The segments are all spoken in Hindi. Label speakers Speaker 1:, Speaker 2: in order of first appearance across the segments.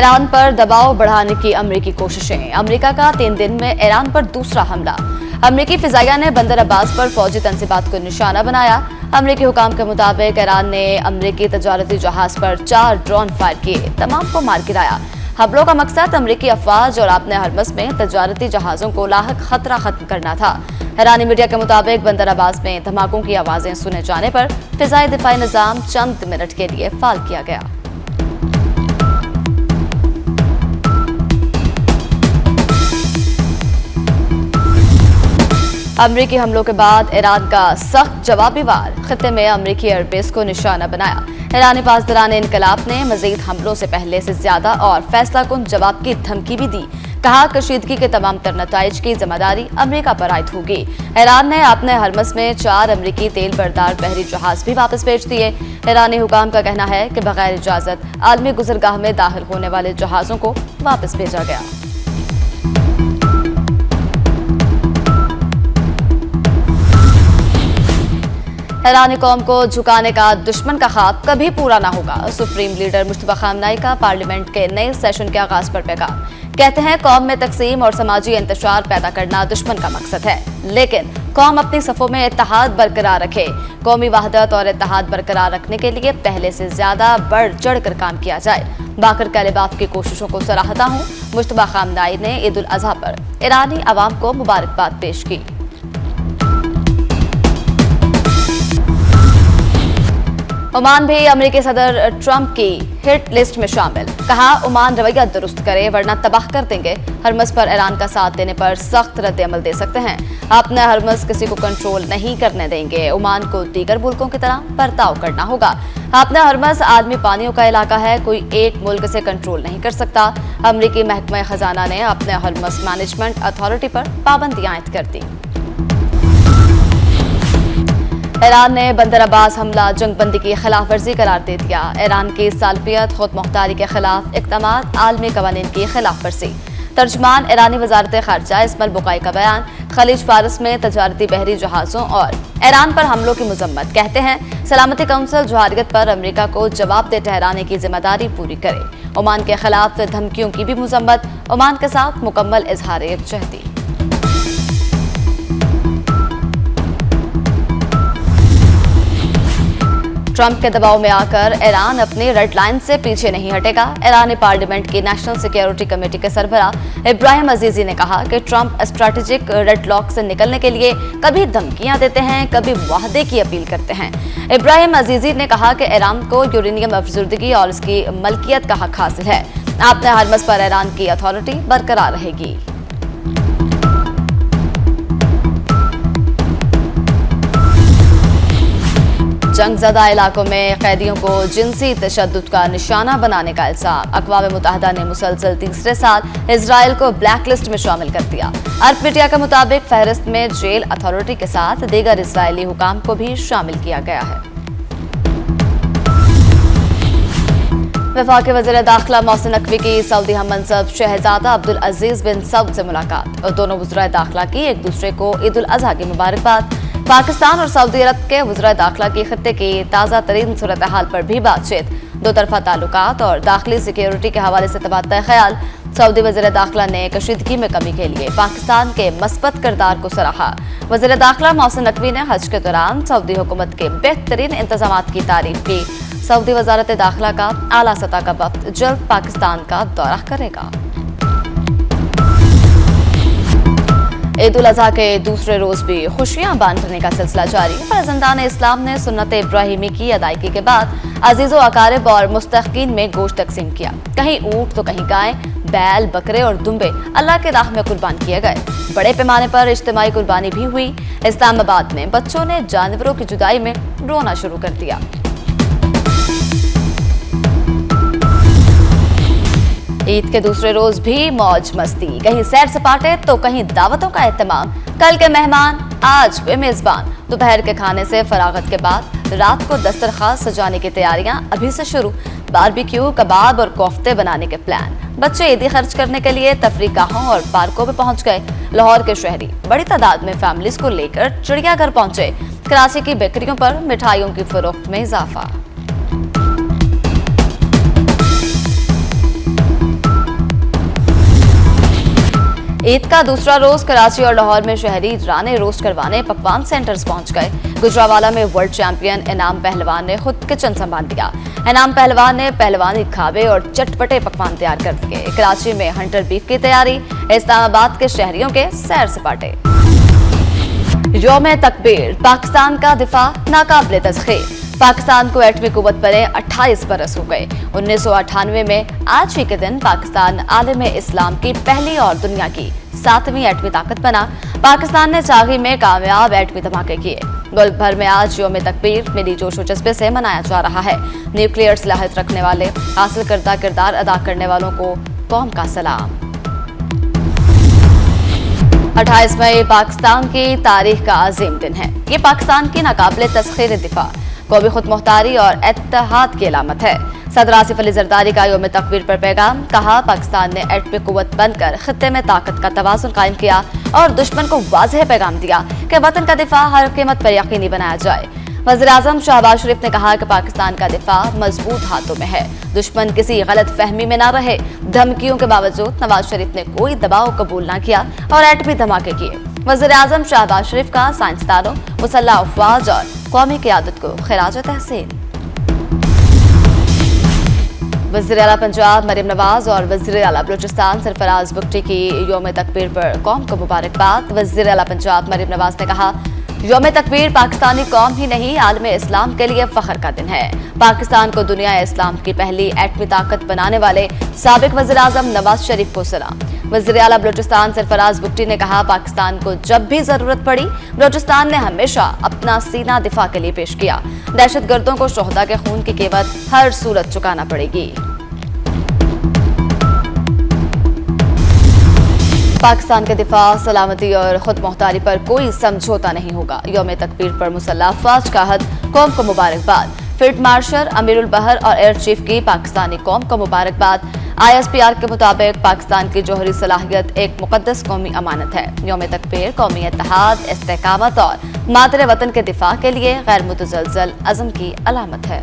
Speaker 1: ईरान पर दबाव बढ़ाने की अमेरिकी कोशिशें। अमेरिका का 3 दिन में ईरान पर दूसरा हमला। अमेरिकी फिजाइया ने बंदर अब्बास पर फौजी तंसीबात को निशाना बनाया। अमेरिकी हुकाम के मुताबिक ईरान ने अमेरिकी तजारती जहाज पर 4 ड्रोन फायर किए, तमाम को मार गिराया। हमलों का मकसद अमेरिकी अफवाज और अपने हरमस में तजारती जहाजों को लाहक खतरा खत्म करना था। ईरानी मीडिया के मुताबिक बंदर अब्बास में धमाकों की आवाजें सुने जाने पर फिजाई दिफाई निजाम चंद मिनट के लिए फाल किया गया। अमेरिकी हमलों के बाद ईरान का सख्त जवाबी वार। खित्ते में अमेरिकी एयरबेस को निशाना बनाया। ईरानी पासदारान इनकलाब ने मजीद हमलों से पहले से ज्यादा और फैसलाकुन जवाब की धमकी भी दी। कहा, कशीदगी के तमाम तर नताइज की जिम्मेदारी अमेरिका पर आयद होगी। ईरान ने अपने हरमस में 4 अमेरिकी तेल बरदार बहरी जहाज भी वापस भेज दिए। ईरानी हुकाम का कहना है कि बगैर इजाजत आलमी गुजरगाह में दाखिल होने वाले जहाजों को वापस भेजा गया। ईरानी कौम को झुकाने का दुश्मन का ख्वाब कभी पूरा ना होगा। सुप्रीम लीडर मुस्तफा खamenei का पार्लियामेंट के नए सेशन के आगाज पर पैगाम। कहते हैं, कौम में तकसीम और समाजी इंतशार पैदा करना दुश्मन का मकसद है, लेकिन कौम अपनी सफ़ों में इत्तेहाद बरकरार रखे। कौमी वहदत और इत्तेहाद बरकरार रखने के लिए पहले से ज्यादा बढ़ चढ़ कर काम किया जाए। बाकर कैलिबाफ की कोशिशों को सराहता हूँ। मुस्तफा खamenei ने ईद उल अजहा पर ईरानी अवाम को मुबारकबाद पेश की। ओमान भी अमेरिकी सदर ट्रंप की हिट लिस्ट में शामिल। कहा, ओमान रवैया दुरुस्त करे वरना तबाह कर देंगे। हरमस पर ईरान का साथ देने पर सख्त रद्द अमल दे सकते हैं। अपना हरमस किसी को कंट्रोल नहीं करने देंगे। ओमान को दीगर मुल्कों की तरह बर्ताव करना होगा। अपना हरमस आदमी पानियों का इलाका है, कोई एक मुल्क से कंट्रोल नहीं कर सकता। अमेरिकी महकमा खजाना ने अपने हरमस मैनेजमेंट अथॉरिटी पर पाबंदियां आयद कर दी। ईरान ने बंदर अब्बास हमला जंगबंदी की खिलाफ वर्जी करार दे दिया। ईरान की सालपियत खुद मुख्तारी के खिलाफ इक़दामात आलमी कवानीन की खिलाफ वर्जी। तर्जमान ईरानी वजारत खारजा इस्माइल बुकाई का बयान। खलीज फारस में तजारती बहरी जहाजों और ईरान पर हमलों की मजम्मत। कहते हैं, सलामती कौंसिल जवारियत पर अमेरिका को जवाबदेह ठहराने की जिम्मेदारी पूरी करे। ओमान के खिलाफ धमकियों की भी मजम्मत। ओमान के साथ मुकम्मल इजहार यकजहती। ट्रंप के दबाव में आकर ईरान अपनी रेड लाइन से पीछे नहीं हटेगा। ईरानी पार्लियामेंट की नेशनल सिक्योरिटी कमेटी के सरबराह इब्राहिम अजीजी ने कहा कि ट्रंप स्ट्रैटेजिक रेड लॉक से निकलने के लिए कभी धमकियां देते हैं, कभी वादे की अपील करते हैं। इब्राहिम अजीजी ने कहा कि ईरान को यूरेनियम अफजर्दगी और इसकी मलकियत का हक हासिल है। अपने हरमस पर ईरान की अथॉरिटी बरकरार रहेगी। जंगज़दा इलाकों में कैदियों को जिनसी तशद्दुद का निशाना बनाने का इल्जाम। अक़वाम मुत्तहिदा ने मुसलसल तीसरे साल इजराइल को ब्लैक लिस्ट में शामिल कर दिया। अरब मीडिया के मुताबिक फहरिस्त में जेल अथॉरिटी के साथ दीगर इजरायली हुकाम को भी शामिल किया गया है। वफाकी वज़ीर दाखिला मोहसिन नकवी की सऊदी हम मनसब शहजादा अब्दुल अजीज बिन सऊद से मुलाकात और दोनों वज़राए दाखिला की एक दूसरे को ईद उल अजहा की मुबारकबाद। पाकिस्तान और सऊदी अरब के वज़राए दाखिला की खित्ते की ताज़ा तरीन सूरत हाल पर भी बातचीत। दो तरफा ताल्लुकात और दाखिली सिक्योरिटी के हवाले से तबादला ख्याल। सऊदी वज़ीर दाखिला ने कशीदगी में कमी के लिए पाकिस्तान के मस्बत किरदार को सराहा। वज़ीर दाखिला मोहसिन नकवी ने हज के दौरान सऊदी हुकूमत के बेहतरीन इंतजामात की तारीफ की। सऊदी वज़ारत दाखिला का आला सतह का वफ्द जल्द पाकिस्तान का दौरा करेगा। ईद उल अजहा के दूसरे रोज भी खुशियां बांटने का सिलसिला जारी। फर्जंदान इस्लाम ने सुन्नत इब्राहिमी की अदायगी के बाद अजीज़ो अकारिब और मुस्तहकीन में गोश्त तकसीम किया। कहीं ऊंट तो कहीं गाय, बैल, बकरे और दुम्बे अल्लाह के राह में कुर्बान किए गए। बड़े पैमाने पर इज्तिमाई कुर्बानी भी हुई। इस्लामाबाद में बच्चों ने जानवरों की जुदाई में रोना शुरू कर दिया। ईद के दूसरे रोज भी मौज मस्ती, कहीं सैर सपाटे तो कहीं दावतों का एहतमाम। कल के मेहमान आज वे मेजबान। दोपहर के खाने से फरागत के बाद रात को दस्तरखान सजाने की तैयारियां अभी से शुरू। बारबेक्यू, कबाब और कोफ्ते बनाने के प्लान। बच्चे ईदी खर्च करने के लिए तफरीगाहों और पार्कों में पहुंच गए। लाहौर के शहरी बड़ी तादाद में फैमिलीज को लेकर चिड़ियाघर पहुंचे। कराची की बेकरियों पर मिठाइयों की फरोख्त में इजाफा। ईद का दूसरा रोज कराची और लाहौर में शहरी राने रोस्ट करवाने पकवान सेंटर्स पहुंच गए। गुजरावाला में वर्ल्ड चैंपियन इनाम पहलवान ने खुद किचन संभाल दिया। इनाम पहलवान ने पहलवानी खावे और चटपटे पकवान तैयार कर दिए। कराची में हंटर बीफ की तैयारी, इस्लामाबाद के शहरियों के सैर सपाटे। यौम तकबीर, पाकिस्तान का दिफा नाकाबिले तस्खीर। पाकिस्तान को एटमी कुव्वत बने 28 बरस हो गए। 1998 में आज ही के दिन पाकिस्तान आलम इस्लाम की पहली और दुनिया की 7वीं एटमी ताकत बना। पाकिस्तान ने चागी में कामयाब एटमी धमाके किए। मुल्क भर में आज यौम तकबीर मिली जोश और जज्बे से मनाया जा रहा है। न्यूक्लियर सलाहियत रखने वाले, हासिल करदा किरदार अदा करने वालों को कौम का सलाम। 28 मई पाकिस्तान की तारीख का अजीम दिन है। ये पाकिस्तान की नाकाबिले तस्खीर दिफा, कौमी खुद मुख्तारी और इत्तेहाद की अलामत है। सदर आसिफ अली जरदारी का यौम तकबीर पर पैगाम, कहा पाकिस्तान ने एटमी कुव्वत बनकर खित्ते में ताकत का तवाज़ुन कायम किया और दुश्मन को वाज़ेह पैगाम दिया कि वतन का दिफा हर कीमत पर यकीनी बनाया जाए। वज़ीर-ए-आज़म शहबाज शरीफ ने कहा कि पाकिस्तान का दिफा मजबूत हाथों में है, दुश्मन किसी गलत फहमी में न रहे। धमकियों के बावजूद नवाज शरीफ ने कोई दबाव कबूल न किया और एटमी धमाके किए। वज़ीर-ए-आज़म शहबाज शरीफ का साइंसदानों, मुसल्लह अफवाज और कौमी क़यादत को खिराज तहसीन। वज़ीर आला पंजाब मरीम नवाज और वज़ीर आला बलूचिस्तान सरफराज बुगटी की यौम तकबीर पर कौम को मुबारकबाद। वज़ीर आला पंजाब मरीम नवाज ने कहा, यौम तकबीर पाकिस्तानी कौम ही नहीं आलम इस्लाम के लिए फख्र का दिन है। पाकिस्तान को दुनिया इस्लाम की पहली एटमी ताकत बनाने वाले साबिक वज़ीर-ए-आज़म नवाज शरीफ को सलाम। वज़ीर आला बलूचिस्तान सरफराज बुगटी ने कहा, पाकिस्तान को जब भी जरूरत पड़ी बलूचिस्तान ने हमेशा अपना सीना दिफा के लिए पेश किया। दहशतगर्दों को शोहदा के खून की कीमत हर सूरत चुकाना पड़ेगी। पाकिस्तान के दिफा, सलामती और खुद मुख्तारी पर कोई समझौता नहीं होगा। यौम तकबीर पर मुसल्लह अफवाज का हद, कौम को मुबारकबाद। फील्ड मार्शल अमीरुल बहर और एयर चीफ की पाकिस्तानी कौम को मुबारकबाद। ISPR के मुताबिक पाकिस्तान की जौहरी सलाहियत एक मुकद्दस कौमी अमानत है। यौम तकबीर कौमी इत्तेहाद, इस्तेकामत और मादरे वतन के दिफा के लिए गैर मुतज़लज़ल अज़म की अलामत है।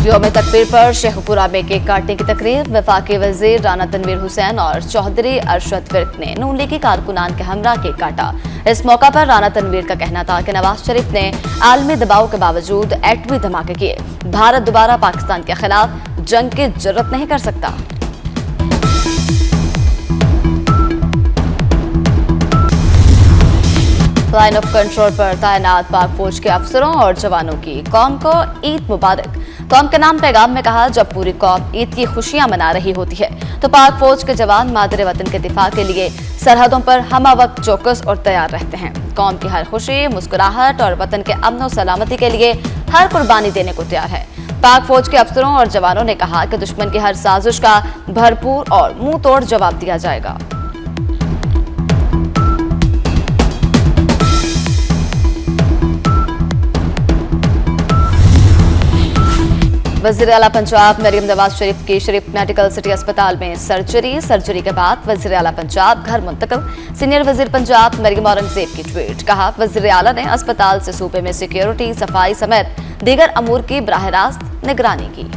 Speaker 1: यौम तकबीर पर शेखपुरा में केक काटने की तकरीब, वफाकी वजीर राना तनवीर हुसैन और चौधरी अरशद विर्क ने नून लीगी कारकुनान के हमरा केक काटा। इस मौका पर राना तनवीर का कहना था कि नवाज शरीफ ने आलमी दबाव के बावजूद एटमी धमाके किए। भारत दोबारा पाकिस्तान के खिलाफ जंग की जरूरत नहीं कर सकता। लाइन ऑफ कंट्रोल पर तैनात पाक फौज के अफसरों और जवानों की कौम को ईद मुबारक। कौम के नाम पैगाम में कहा, जब पूरी कौम ईद की खुशियां मना रही होती है तो पाक फौज के जवान मादरे वतन के दिफा के लिए सरहदों पर हमा वक्त चौकस और तैयार रहते हैं। कौम की हर खुशी, मुस्कुराहट और वतन के अमन और सलामती के लिए हर कुर्बानी देने को तैयार है। पाक फौज के अफसरों और जवानों ने कहा कि दुश्मन की हर साजिश का भरपूर और मुंह तोड़ जवाब दिया जाएगा। वज़ीर आला पंजाब मरीम नवाज शरीफ की शरीफ मेडिकल सिटी अस्पताल में सर्जरी के बाद वज़ीर आला पंजाब घर मुंतकिल। सीनियर वज़ीर पंजाब मरीम औरंगजेब की ट्वीट, कहा वज़ीर आला ने अस्पताल से सूबे में सिक्योरिटी, सफाई समेत दीगर अमूर की बराह रास्त निगरानी की।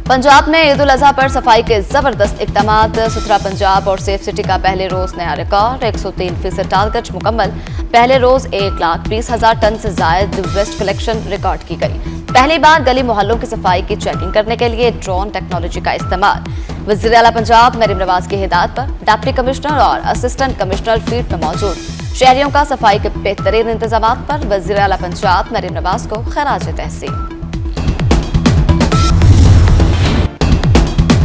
Speaker 1: पंजाब में ईद उल अजहा पर सफाई के जबरदस्त इक़दामात। सुथरा पंजाब और सेफ सिटी का पहले रोज नया रिकॉर्ड, 103% टारगेट मुकम्मल। पहले रोज 1,20,000 टन से जायद वेस्ट कलेक्शन रिकॉर्ड की गई। पहली बार गली मोहल्लों की सफाई की चेकिंग करने के लिए ड्रोन टेक्नोलॉजी का इस्तेमाल। वज़ीर आला पंजाब मरीम नवाज की हिदायत पर डिप्टी कमिश्नर और असिस्टेंट कमिश्नर फील्ड में मौजूद। शहरियों का सफाई के बेहतरीन इंतजाम पर वज़ीर आला पंजाब मरीम नवाज को खराज तहसीन।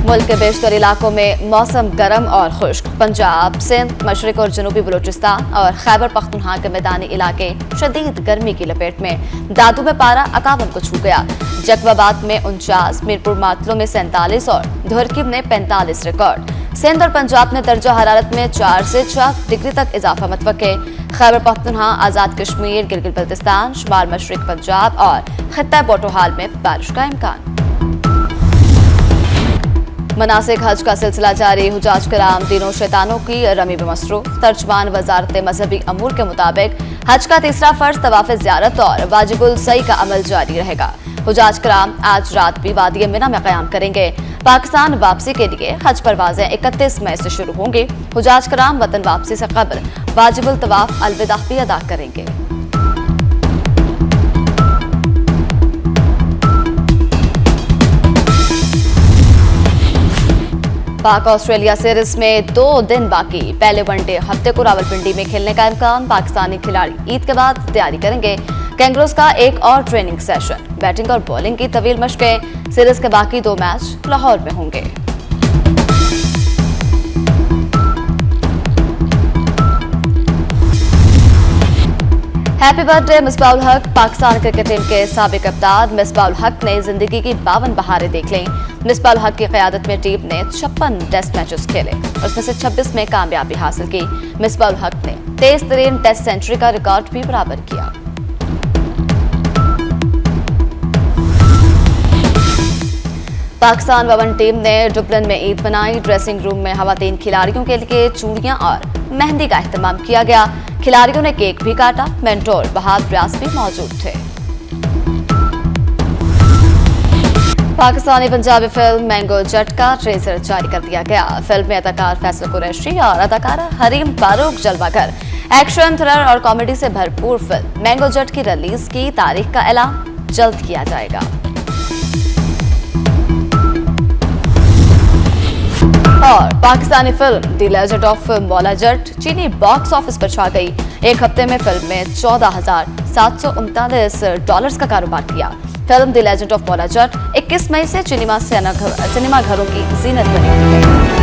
Speaker 1: मुल्क के बेशतर इलाकों में मौसम गर्म और खुश्क। पंजाब, सिंध, मशरक और जनूबी बलूचिस्तान और खैबर पख्तूनख्वा के मैदानी इलाके शदीद गर्मी की लपेट में। दादू में पारा 51 को छू गया। जकवाबाद में 49, मीरपुर मातलो में 47 और धुरकी में 45 रिकॉर्ड। सिंध और पंजाब में दर्जा हरारत में 4 से 6 डिग्री तक इजाफा मतवक्के। खैबर पख्तूनख्वा, आज़ाद कश्मीर, गिलगित बल्तिस्तान, शुमाल मशरक पंजाब और खित्ता पोटोहाल में बारिश का इम्कान। मनासिक हज का सिलसिला जारी। हुजाज कराम तीनों शैतानों की रमी में मसरूफ। तर्जमान वजारत मजहबी अमूर के मुताबिक हज का तीसरा फर्ज तवाफ ज़ियारत और वाजिबुल सई का अमल जारी रहेगा। हुजाज कराम आज रात भी वादी मिना में क़याम करेंगे। पाकिस्तान वापसी के लिए हज परवाजें 31 मई से शुरू होंगी। हुजाज कराम वतन वापसी से कबल वाजिबुल तवाफ अलविदा भी अदा करेंगे। पाक ऑस्ट्रेलिया सीरीज में 2 दिन बाकी। पहले वनडे हफ्ते को रावलपिंडी में खेलने का इम्कान। पाकिस्तानी खिलाड़ी ईद के बाद तैयारी करेंगे। कैंगरूज का एक और ट्रेनिंग सेशन। बैटिंग और बॉलिंग की तवील मशकें। सीरीज के बाकी 2 मैच लाहौर में होंगे। हैप्पी बर्थडे मिसबाउल हक। पाकिस्तान क्रिकेट टीम के साबिक कप्तान मिसबाउल हक ने जिंदगी की 52 बहारें देख लीं। मिसबाउल हक की क़यादत में टीम ने 56 टेस्ट मैचेस खेले, उसमें से 26 में कामयाबी हासिल की। मिसबाउल हक ने तेज तरीन टेस्ट सेंचुरी का रिकॉर्ड भी बराबर किया। पाकिस्तान वुमेन टीम ने डुबलिन में ईद मनाई। ड्रेसिंग रूम में खवातीन खिलाड़ियों के लिए चूड़ियां और मेहंदी का एहतमाम किया गया। खिलाड़ियों ने केक भी काटा। मेंटोर बहाद व्यास भी मौजूद थे। पाकिस्तानी पंजाबी फिल्म मैंगो जट का ट्रेलर जारी कर दिया गया। फिल्म में अदाकार फैसल कुरैशी और अदाकारा हरीम फारूक जलवागर। एक्शन, थ्रिलर और कॉमेडी से भरपूर फिल्म मैंगो जट की रिलीज की तारीख का ऐलान जल्द किया जाएगा। और Pakistani film the legend of Maula Jatt चीनी बॉक्स ऑफिस पर छा गई। एक हफ्ते में फिल्म में $14,739 का कारोबार किया। Film the legend of Maula Jatt 21 मई से सिनेमा घरों की जीनत बनी हुई है।